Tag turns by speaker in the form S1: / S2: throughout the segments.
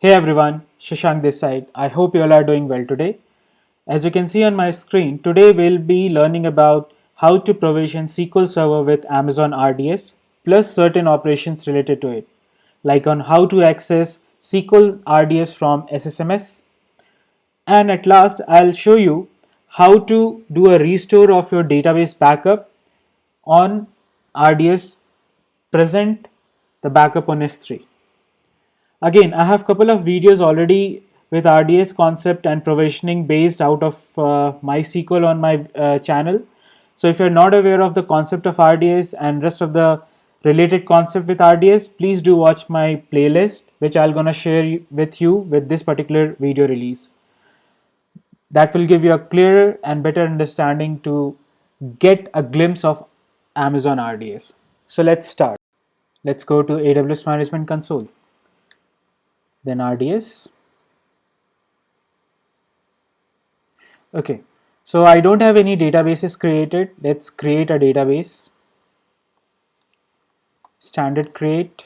S1: Hey everyone, Shashank this side. I hope you all are doing well today. As you can see on my screen, today we'll be learning about how to provision SQL Server with Amazon RDS plus certain operations related to it, like on how to access SQL RDS from SSMS. And at last, I'll show you how to do a restore of your database backup on RDS present the backup on S3. Again, I have couple of videos already with RDS concept and provisioning based out of MySQL on my channel. So if you're not aware of the concept of RDS and rest of the related concept with RDS, please do watch my playlist, which I'm gonna share with you with this particular video release. That will give you a clearer and better understanding to get a glimpse of Amazon RDS. So let's start. Let's go to AWS Management Console, then RDS. Okay, so I don't have any databases created. Let's create a database. Standard create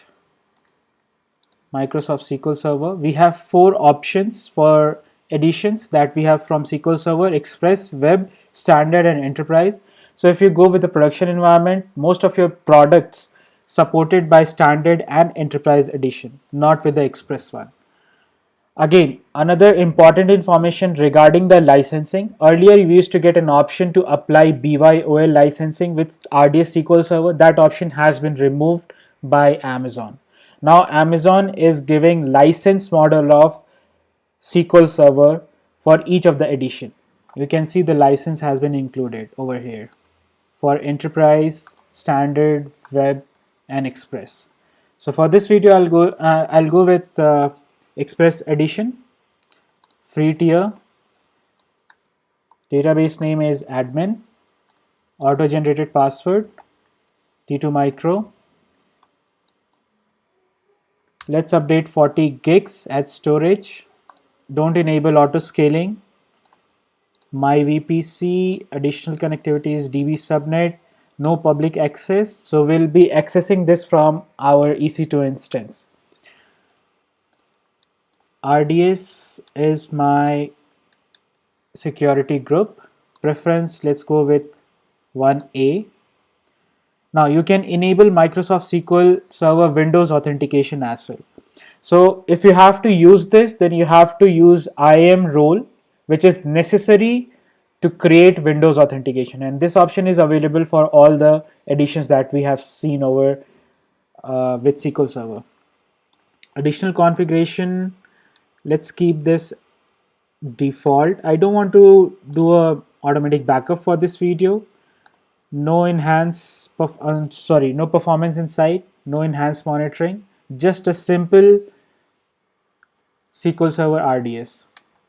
S1: Microsoft SQL Server. We have four options for editions that we have from SQL Server: Express, Web, Standard, and Enterprise. So if you go with the production environment, most of your products supported by Standard and Enterprise edition, not with the Express one. Again, another important information regarding the licensing. Earlier, we used to get an option to apply BYOL licensing with RDS SQL Server. That option has been removed by Amazon. Now, Amazon is giving license model of SQL Server for each of the edition. You can see the license has been included over here for Enterprise, Standard, Web, and Express. So for this video, I'll go with Express edition, free tier. Database name is admin, auto generated password, T2 micro. Let's update 40 gigs as storage. Don't enable auto scaling. My VPC, additional connectivity is DB subnet, no public access. So we'll be accessing this from our EC2 instance. RDS is my security group. Preference, let's go with 1A. Now you can enable Microsoft SQL Server Windows authentication as well. So if you have to use this, then you have to use IAM role, which is necessary to create Windows authentication. And this option is available for all the editions that we have seen over with SQL Server. Additional configuration, let's keep this default. I don't want to do a automatic backup for this video. No no performance insight, no enhanced monitoring, just a simple SQL Server RDS.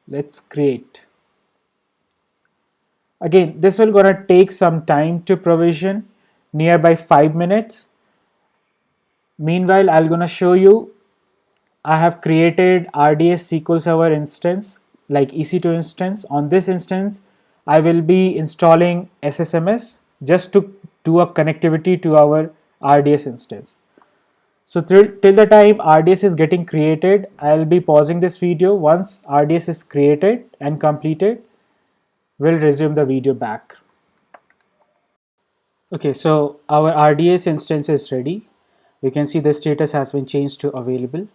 S1: Let's create. Again, this will gonna take some time to provision, nearby 5 minutes. Meanwhile, I'm gonna show you I have created RDS SQL Server instance like EC2 instance. On this instance, I will be installing SSMS just to do a connectivity to our RDS instance. So till the time RDS is getting created, I'll be pausing this video. Once RDS is created and completed, we'll resume the video back. Okay, so our RDS instance is ready. You can see the status has been changed to available.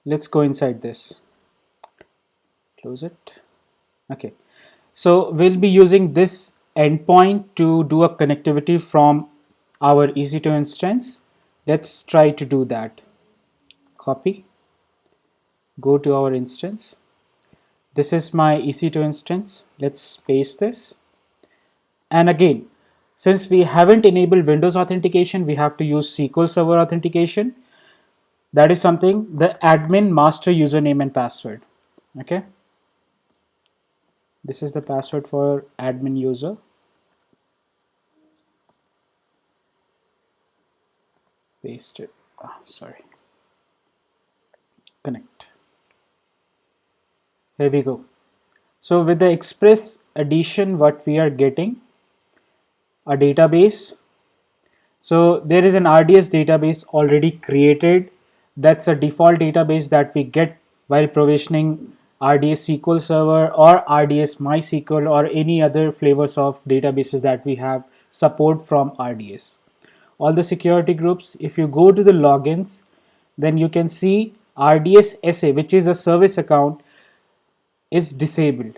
S1: Let's go inside this. Close it. Okay, so we'll be using this endpoint to do a connectivity from our EC2 instance. Let's try to do that. Copy, go to our instance. This is my EC2 instance. Let's paste this. And again, since we haven't enabled Windows authentication, we have to use SQL Server authentication. That is something, the admin master username and password. Okay, this is the password for admin user. Paste it. Sorry. Connect. Here we go. So with the Express edition, what we are getting, a database. So there is an RDS database already created. That's a default database that we get while provisioning RDS SQL Server or RDS MySQL or any other flavors of databases that we have support from RDS. All the security groups, if you go to the logins, then you can see RDS SA, which is a service account, is disabled.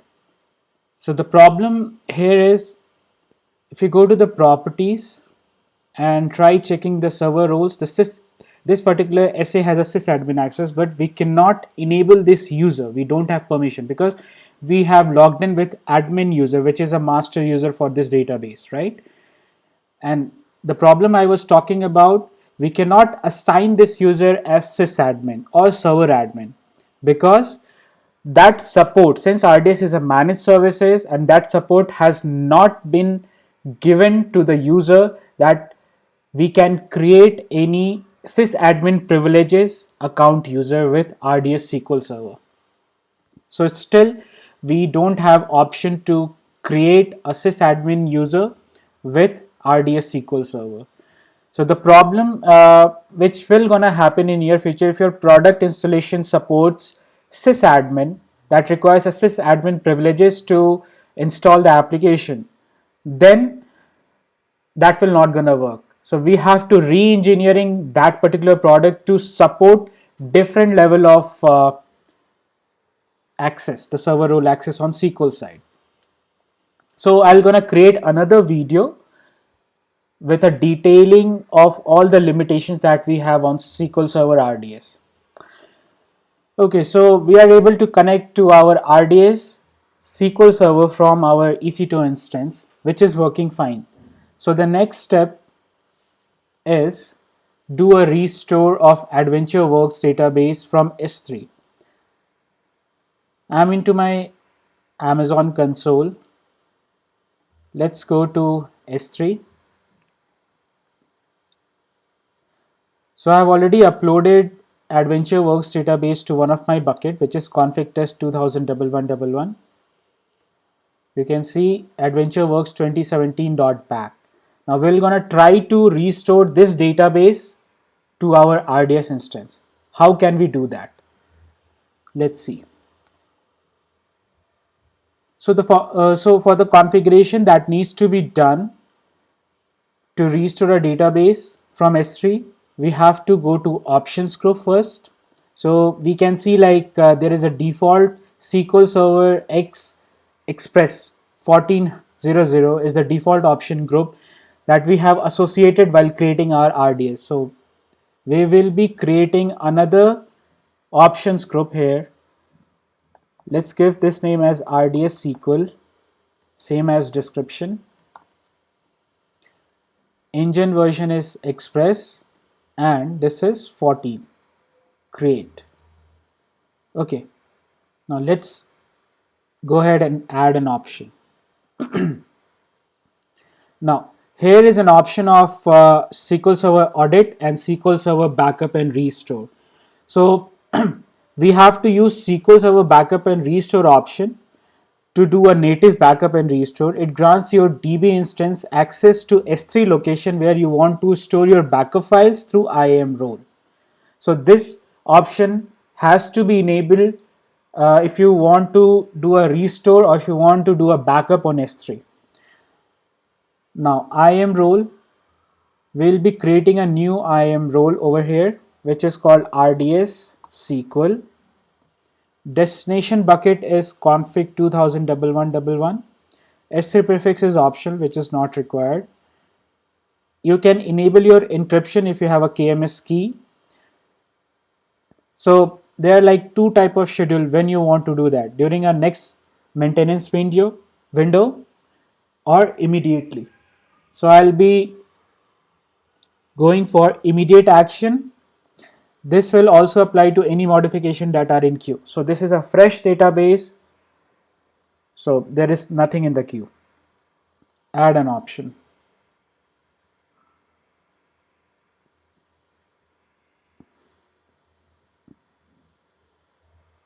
S1: So the problem here is, if you go to the properties and try checking the server roles, this particular SA has a sysadmin access, but we cannot enable this user. We don't have permission because we have logged in with admin user, which is a master user for this database, right? And the problem I was talking about, we cannot assign this user as sysadmin or server admin because that support, since RDS is a managed services, and that support has not been given to the user that we can create any sysadmin privileges account user with RDS SQL Server. So still we don't have option to create a sysadmin user with RDS SQL Server. So the problem which will gonna happen in near future, if your product installation supports sysadmin, that requires a sysadmin privileges to install the application, then that will not gonna work. So we have to re-engineering that particular product to support different level of access, the server role access on SQL side. So I'm gonna create another video with a detailing of all the limitations that we have on SQL Server RDS. Okay, so we are able to connect to our RDS SQL Server from our EC2 instance, which is working fine. So the next step is do a restore of AdventureWorks database from S3. I'm into my Amazon console. Let's go to S3. So I have already uploaded AdventureWorks database to one of my bucket, which is config test 201111. You can see AdventureWorks 2017.back. Now we're gonna try to restore this database to our RDS instance. How can we do that? Let's see. So for the configuration that needs to be done to restore a database from S3, we have to go to options group first. So we can see like there is a default SQL Server X Express 1400 is the default option group that we have associated while creating our RDS. So we will be creating another options group here. Let's give this name as RDS SQL, same as description. Engine version is Express and this is 14. Create. Okay, now let's go ahead and add an option. Now here is an option of SQL Server Audit and SQL Server Backup and Restore. So we have to use SQL Server Backup and Restore option to do a native backup and restore. It grants your DB instance access to S3 location where you want to store your backup files through IAM role. So this option has to be enabled if you want to do a restore or if you want to do a backup on S3. Now IAM role, we'll be creating a new IAM role over here, which is called RDS SQL. Destination bucket is config 201111. S3 prefix is optional, which is not required. You can enable your encryption if you have a KMS key. So there are like two type of schedule when you want to do that, during a next maintenance window or immediately. So I'll be going for immediate action. This will also apply to any modification that are in queue. So this is a fresh database. So there is nothing in the queue. Add an option.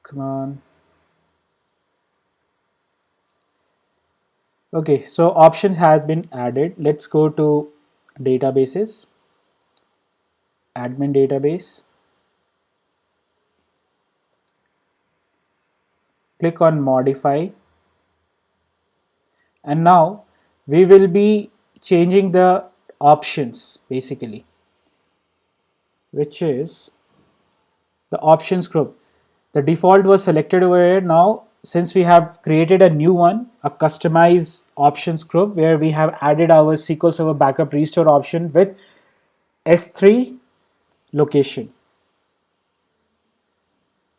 S1: Come on. Okay, so options has been added. Let's go to databases, admin database. click on modify, and now we will be changing the options basically, which is the options group. The default was selected over here. Now since we have created a new one, a customized options group, where we have added our SQL Server backup restore option with S3 location.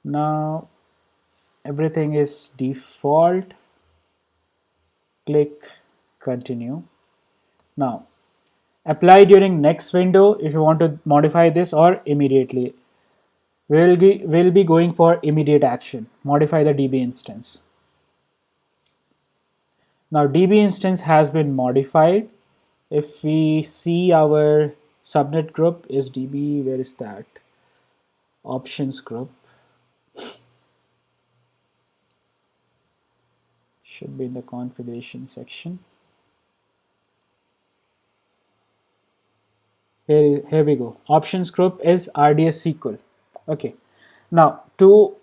S1: Now everything is default. Click continue. Now apply during next window if you want to modify this, or immediately. We'll be going for immediate action. Modify the DB instance. Now DB instance has been modified. If we see our subnet group is DB, where is that? Options group. Should be in the configuration section. Here we go. Options group is RDS SQL. Okay. Now to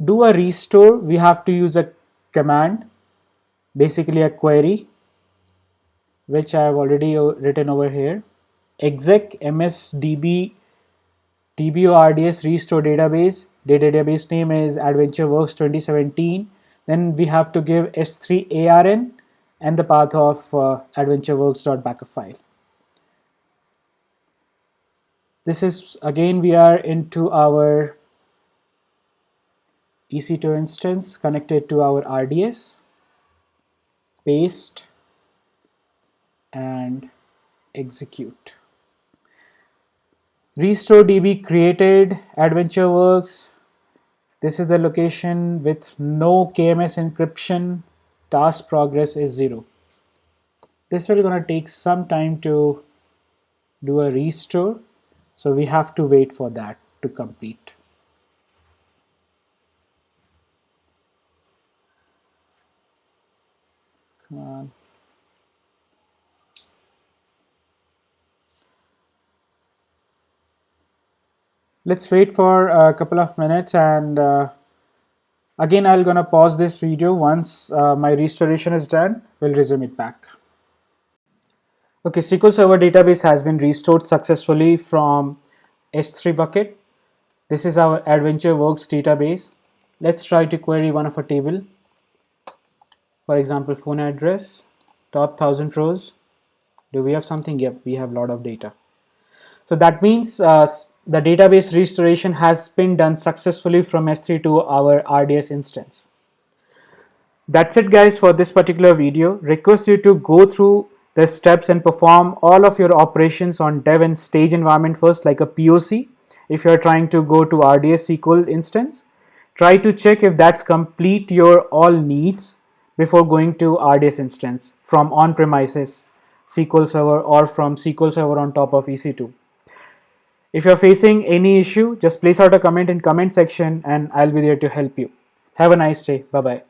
S1: do a restore, we have to use a command, basically a query, which I have already written over here. Exec msdb dbords restore database. The database name is AdventureWorks 2017. Then we have to give s3 arn and the path of adventureworks.backup file. This is again, we are into our EC2 instance connected to our RDS. Paste and execute. Restore DB created, AdventureWorks. This is the location with no KMS encryption. Task progress is 0. This will gonna take some time to do a restore, so we have to wait for that to complete. Come on. Let's wait for a couple of minutes, and again I'll gonna pause this video. Once my restoration is done, we'll resume it back. Okay, SQL Server database has been restored successfully from S3 bucket. This is our AdventureWorks database. Let's try to query one of a table. For example, phone address, top 1000 rows. Do we have something? Yep, we have a lot of data. So that means the database restoration has been done successfully from S3 to our RDS instance. That's it guys for this particular video. Request you to go through the steps and perform all of your operations on dev and stage environment first, like a POC. If you're trying to go to RDS SQL instance, try to check if that's complete your all needs before going to RDS instance from on-premises SQL Server or from SQL Server on top of EC2. If you're facing any issue, just place out a comment in comment section and I'll be there to help you. Have a nice day. Bye-bye.